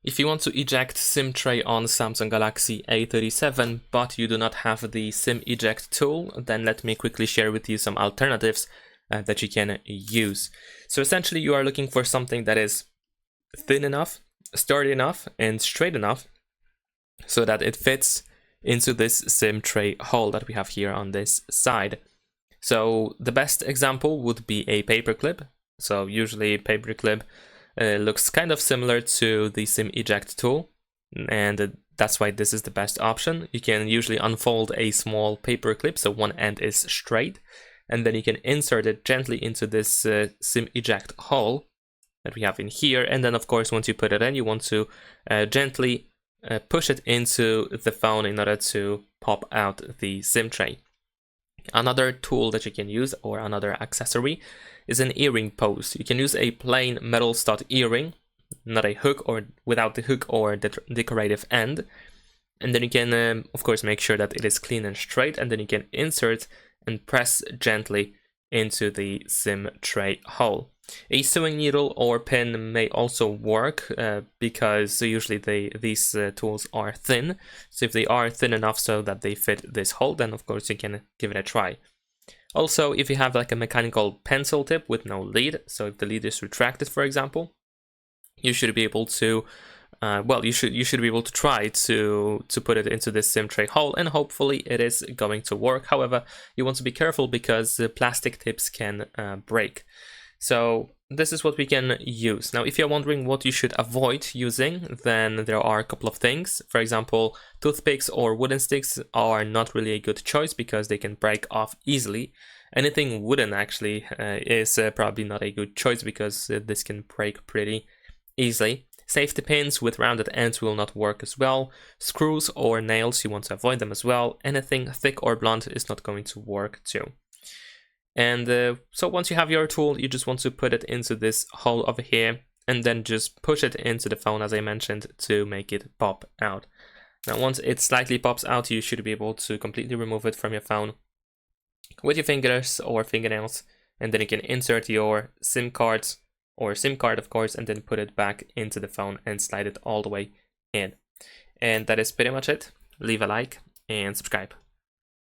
If you want to eject SIM tray on Samsung Galaxy A37, but you do not have the SIM eject tool, then let me quickly share with you some alternatives that you can use. So essentially you are looking for something that is thin enough, sturdy enough, and straight enough so that it fits into this SIM tray hole that we have here on this side. So the best example would be a paperclip. So usually paperclip looks kind of similar to the SIM eject tool, and that's why this is the best option. You can usually unfold a small paper clip, so one end is straight, and then you can insert it gently into this SIM eject hole that we have in here. And then of course once you put it in, you want to gently push it into the phone in order to pop out the SIM tray. Another tool that you can use, or another accessory, is an earring post. You can use a plain metal stud earring, not a hook, or without the hook or the decorative end. And then you can, of course, make sure that it is clean and straight, and then you can insert and press gently into the SIM tray hole. A sewing needle or pin may also work because usually these tools are thin. So if they are thin enough so that they fit this hole, then of course you can give it a try. Also, if you have like a mechanical pencil tip with no lead, so if the lead is retracted, for example, you should be able to you should be able to try to put it into this SIM tray hole, and hopefully it is going to work. However, you want to be careful because plastic tips can break. So this is what we can use. Now, if you're wondering what you should avoid using, then there are a couple of things. For example, toothpicks or wooden sticks are not really a good choice because they can break off easily. Anything wooden actually is probably not a good choice because this can break pretty easily. Safety pins with rounded ends will not work as well. Screws or nails, you want to avoid them as well. Anything thick or blunt is not going to work too. And so once you have your tool, you just want to put it into this hole over here and then just push it into the phone, as I mentioned, to make it pop out. Now, once it slightly pops out, you should be able to completely remove it from your phone with your fingers or fingernails, and then you can insert your SIM cards or SIM card, of course, and then put it back into the phone and slide it all the way in. And that is pretty much it. Leave a like and subscribe.